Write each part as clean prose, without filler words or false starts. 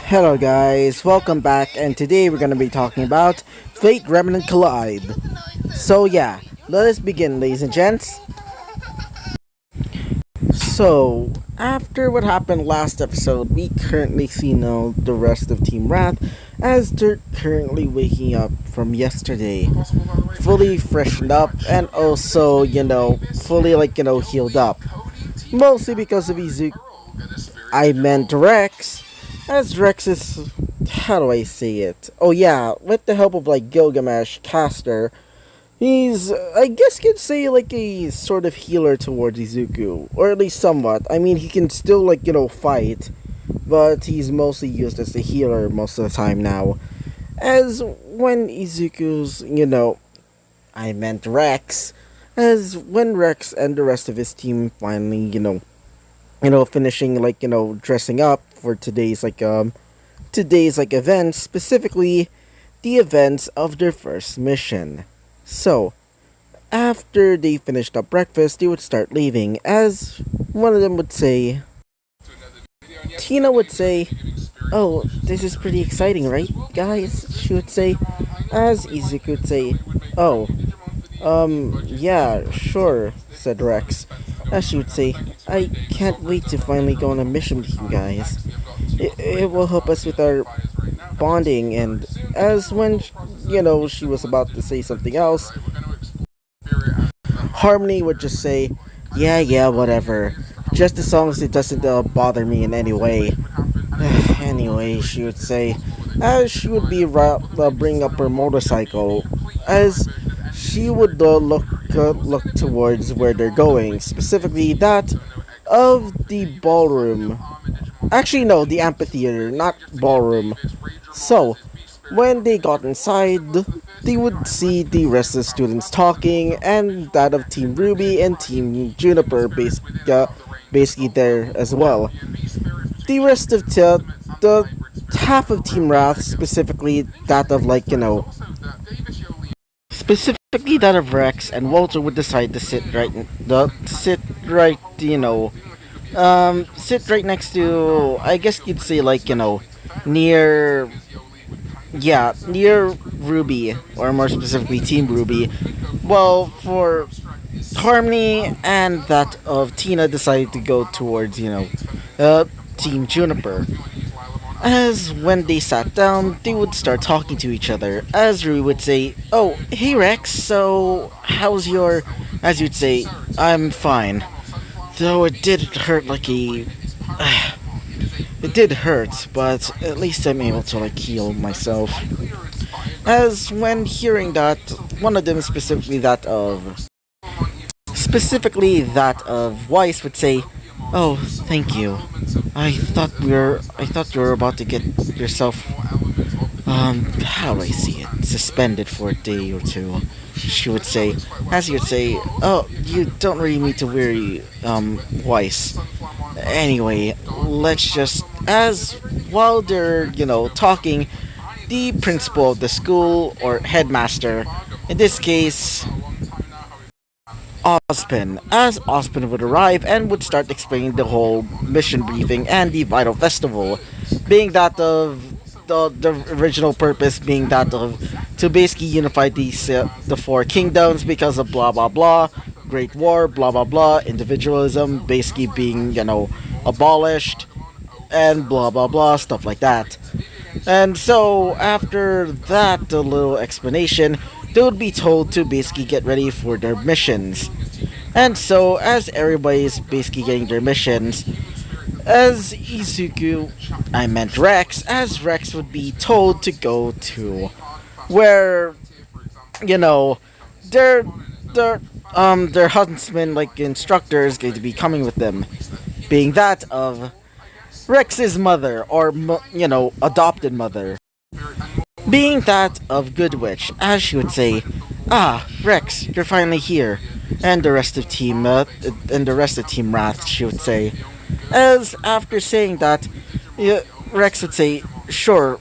Hello guys, welcome back, and today we're gonna be talking about Fate Remnant Collide. So yeah, let us begin, ladies and gents. So, after what happened last episode, we currently see now the rest of Team Wrath as they're currently waking up from yesterday, fully freshened up, and also, fully healed up. Mostly because of Izuku. I meant Rex, as Rex is, how do I say it? Oh yeah, with the help of Gilgamesh, Caster, he's, I guess you'd say a sort of healer towards Izuku, or at least somewhat. I mean, he can still fight, but he's mostly used as a healer most of the time now. As when Izuku's, I meant Rex, as when Rex and the rest of his team finally, finishing dressing up for today's events, specifically the events of their first mission. So after they finished up breakfast, they would start leaving. As one of them would say, Tina would say, "Oh, this is pretty exciting, right, guys?" She would say, as Izuku would say, "Oh, yeah, sure," said Rex. As she would say, "I can't wait to finally go on a mission with you guys. It will help us with our bonding." And as when, she was about to say something else, Harmony would just say, yeah, whatever. Just as long as it doesn't bother me in any way." Anyway, she would say, as she would be bringing up her motorcycle, as she would look towards where they're going, specifically that of the ballroom. Actually, no, the amphitheater, not ballroom. So, when they got inside, they would see the rest of the students talking, and that of Team RWBY and Team Juniper basically there as well. The rest of the half of Team Wrath, specifically that of specifically that of Rex and Walter, would decide to sit right next to, I guess you'd say, near, yeah, near RWBY, or more specifically Team RWBY. Well, for Harmony and that of Tina decided to go towards, Team Juniper. As when they sat down, they would start talking to each other. As Rui would say, "Oh, hey Rex, so how's your..." As you'd say, "I'm fine. Though it did hurt it did hurt, but at least I'm able to heal myself." As when hearing that, one of them, specifically that of Weiss, would say, "Oh, thank you. I thought you were about to get yourself, how do I see it, suspended for a day or two." She would say, as you would say, "Oh, you don't really need to worry, Weiss. Anyway, let's just..." As while they're, talking, the principal of the school, or headmaster, in this case, Ozpin, as Ozpin would arrive and would start explaining the whole mission briefing and the vital festival, being that of the original purpose being that of to basically unify the four kingdoms because of blah blah blah, Great War, blah blah blah, individualism basically being abolished, and blah blah blah, stuff like that. And so after that little explanation, they would be told to basically get ready for their missions. And so, as everybody's basically getting their missions, as Izuku, I meant Rex, as Rex would be told to go to where, their their huntsman instructor is going to be coming with them, being that of Rex's mother, or adopted mother, being that of Good Witch, as she would say, "Ah, Rex, you're finally here." And the rest of Team Wrath, she would say. As after saying that, yeah, Rex would say, "Sure,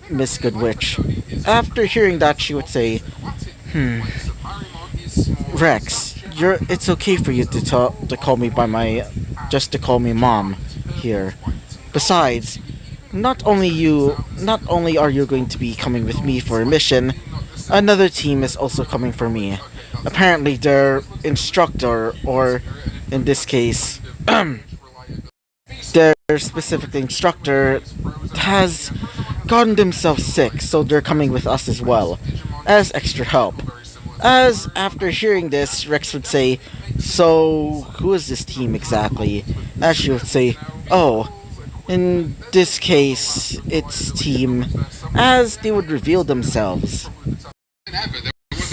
Miss Good Witch." After hearing that, she would say, "Rex, it's okay for you to call me by my, just to call me mom here. Besides, not only are you going to be coming with me for a mission, another team is also coming for me. Apparently, their instructor, or in this case, their specific instructor, has gotten themselves sick, so they're coming with us as well, as extra help. As after hearing this, Rex would say, "So, who is this team exactly?" As she would say, "Oh, in this case, it's team," as they would reveal themselves.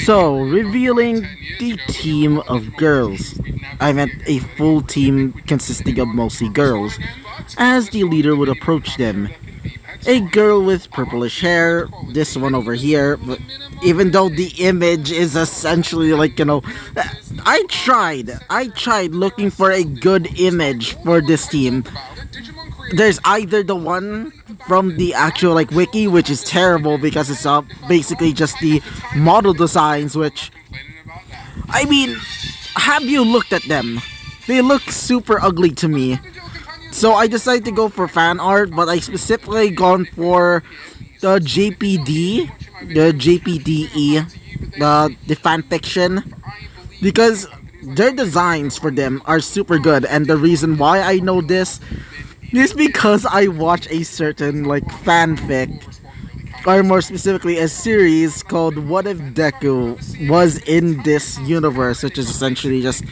So, revealing the team of girls. I meant a full team consisting of mostly girls, as the leader would approach them. A girl with purplish hair, this one over here, but even though the image is essentially like, I tried looking for a good image for this team. There's either the one from the actual like wiki, which is terrible because it's basically just the model designs, which, I mean, have you looked at them? They look super ugly to me. So I decided to go for fan art, but I specifically gone for the JPDE, the fan fiction, because their designs for them are super good, and the reason why I know this is because I watch a certain like fanfic, or more specifically a series called What If Deku was in this universe, which is essentially just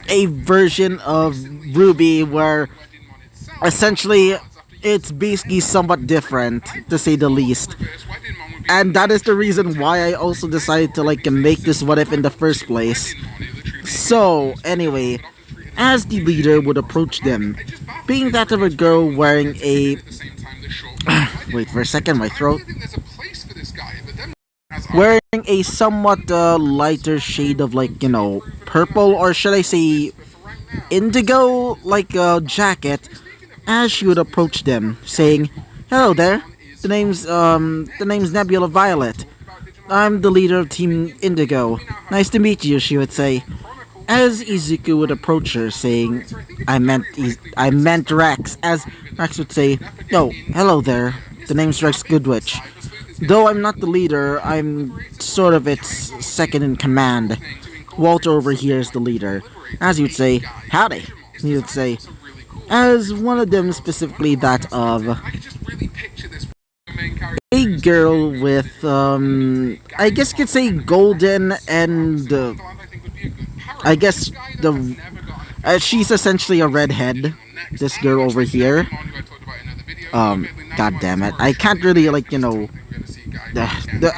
a version of RWBY where essentially it's basically somewhat different, to say the least. And that is the reason why I also decided to like make this what if in the first place. So anyway, as the leader would approach them, being that of a girl wearing a wait for a second, my throat, wearing a somewhat lighter shade of like, purple, or should I say indigo, like a jacket, as she would approach them, saying, "Hello there. The name's Nebula Violet. I'm the leader of Team Indigo. Nice to meet you," she would say. As Izuku would approach her, saying, I meant Rex," as Rex would say, "Oh, hello there. The name's Rex Goodwitch. Though I'm not the leader, I'm sort of its second in command. Walter over here is the leader." As he would say, "Howdy," he would say, as one of them specifically that of a girl with, I guess you could say golden and, I guess she's essentially a redhead, this girl over here. God damn it. I can't really,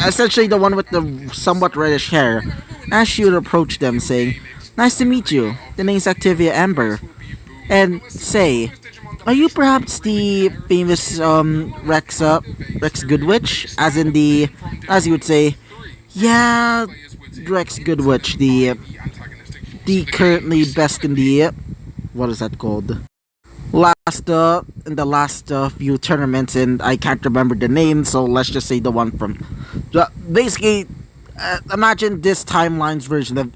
essentially the one with the somewhat reddish hair, as she would approach them, saying, "Nice to meet you. The name's Activia Amber. And say, are you perhaps the famous Rex Goodwitch?" As you would say, "Yeah, Rex Goodwitch, the currently best in the, what is that called? Last in the last few tournaments, and I can't remember the name, so let's just say the one from, basically, imagine this timeline's version of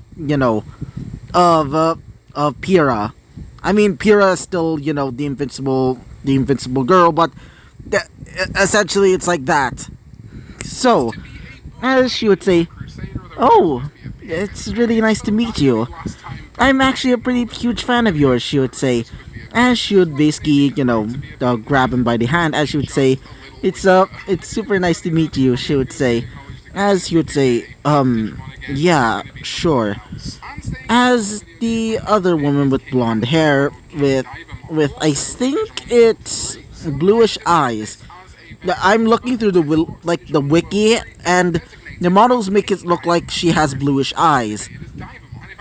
Pyrrha. I mean, Pyrrha is still, the invincible girl, but essentially it's like that." So, as she would say, "Oh, it's really nice to meet you. I'm actually a pretty huge fan of yours," she would say. As she would basically, grab him by the hand, as she would say, it's super nice to meet you," she would say. As he would say, "Yeah, sure." As the other woman with blonde hair, with I think it's bluish eyes. I'm looking through the wiki, and the models make it look like she has bluish eyes.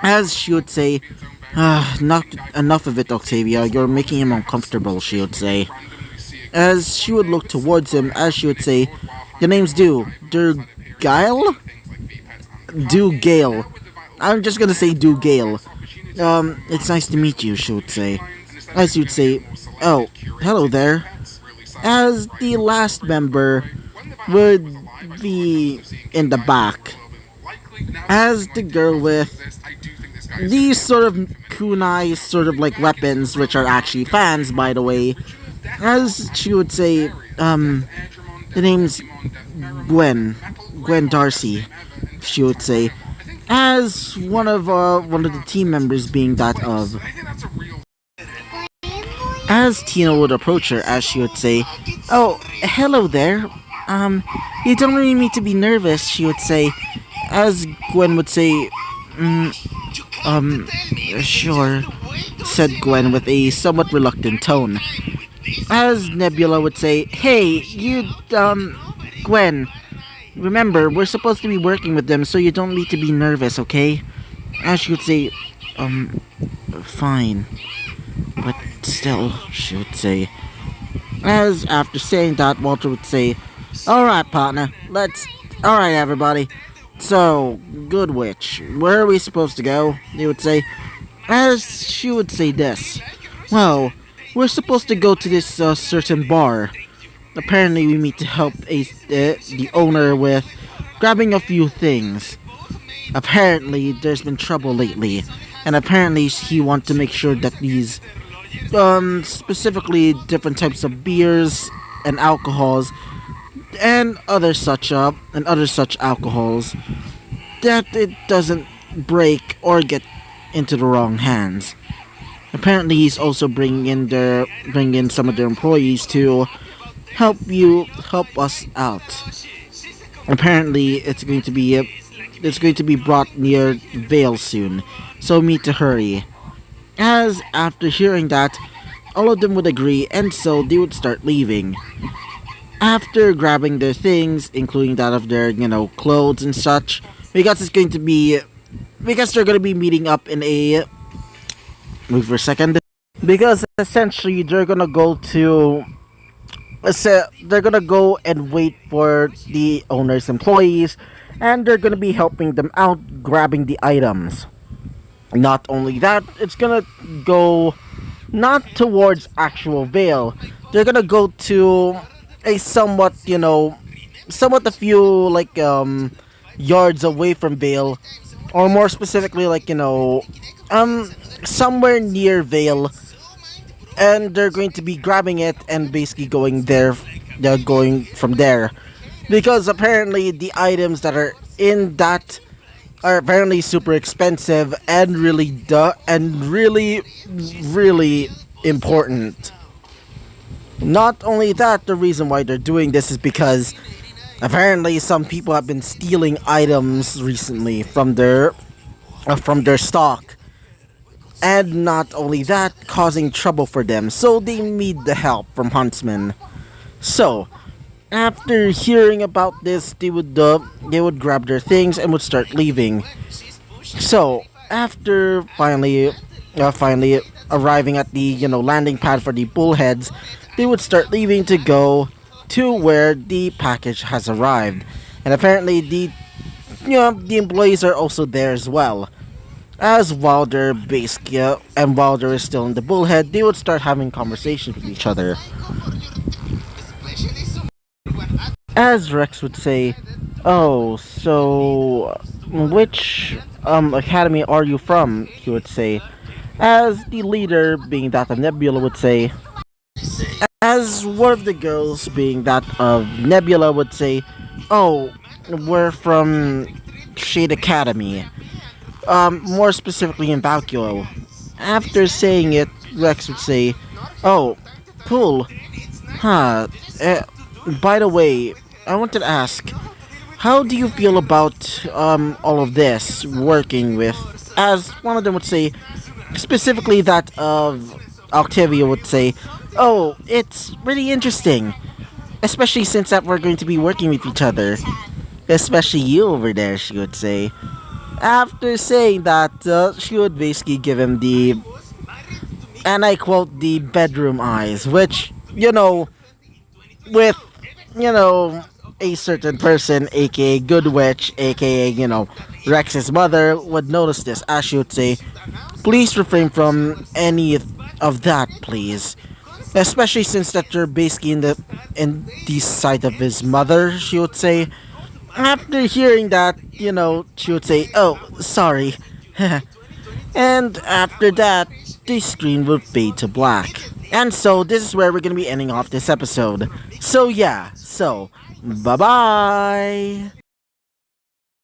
As she would say, "Not enough of it, Octavia. You're making him uncomfortable," she would say. As she would look towards him, as she would say, "The name's Gale? Gale. I'm just gonna say Gale. It's nice to meet you," she would say. As you'd say, "Oh, hello there." As the last member would be in the back, as the girl with these sort of kunai sort of like weapons, which are actually fans, by the way, As she would say, the name's Gwen Darcy, she would say, as one of the team members being that of. As Tina would approach her, as she would say, "Oh, hello there. You don't really need to be nervous," she would say, as Gwen would say, mm, um, sure, said Gwen with a somewhat reluctant tone. As Nebula would say, "Hey, Gwen, remember, we're supposed to be working with them, so you don't need to be nervous, okay?" As she would say, um, fine. But still, she would say. As after saying that, Walter would say, "Alright, partner, Alright, everybody. So, Good Witch, where are we supposed to go?" He would say. As she would say this, "Well, we're supposed to go to this certain bar. Apparently, we need to help the owner with grabbing a few things. Apparently, there's been trouble lately, and apparently, he wants to make sure that these, specifically different types of beers and alcohols and other such alcohols, that it doesn't break or get into the wrong hands. Apparently, he's also bringing in some of their employees to help us out. Apparently, it's going to be brought near Vale soon, so we need to hurry." As after hearing that, all of them would agree, and so they would start leaving. After grabbing their things, including that of their, clothes and such, because they're gonna be meeting up in a move for a second. Because essentially they're gonna go and wait for the owner's employees, and they're gonna be helping them out grabbing the items. Not only that, it's gonna go not towards actual Vale. They're gonna go to a somewhat a few yards away from Vale, or more specifically, somewhere near Vale, and they're going to be grabbing it and basically going there. They're going from there because apparently the items that are in that are apparently super expensive and really important. Not only that, the reason why they're doing this is because apparently some people have been stealing items recently from their stock, and not only that, causing trouble for them, so they need the help from Huntsman. So, after hearing about this, they would grab their things and would start leaving. So, after finally arriving at the landing pad for the bullheads, they would start leaving to go to where the package has arrived, and apparently the employees are also there as well. As Wilder is still in the bullhead, they would start having conversations with each other. As Rex would say, "Oh, so which academy are you from?" he would say. As the leader, being that of Nebula, would say. As one of the girls, being that of Nebula, would say, "Oh, we're from Shade Academy. More specifically in Valkulo." After saying it, Rex would say, "Oh, cool. Huh. By the way, I wanted to ask, how do you feel about all of this working with?" As one of them would say, specifically that of Octavia would say, "Oh, it's really interesting, especially since that we're going to be working with each other. Especially you over there," she would say. After saying that, she would basically give him and I quote, "the bedroom eyes," which, with, a certain person, aka Good Witch, aka, Rex's mother, would notice this, as she would say, "Please refrain from any of that, please. Especially since that you're basically in the sight of his mother," she would say. After hearing that, she would say, "Oh, sorry." And after that, the screen would fade to black. And so this is where we're gonna be ending off this episode. So yeah, so bye bye.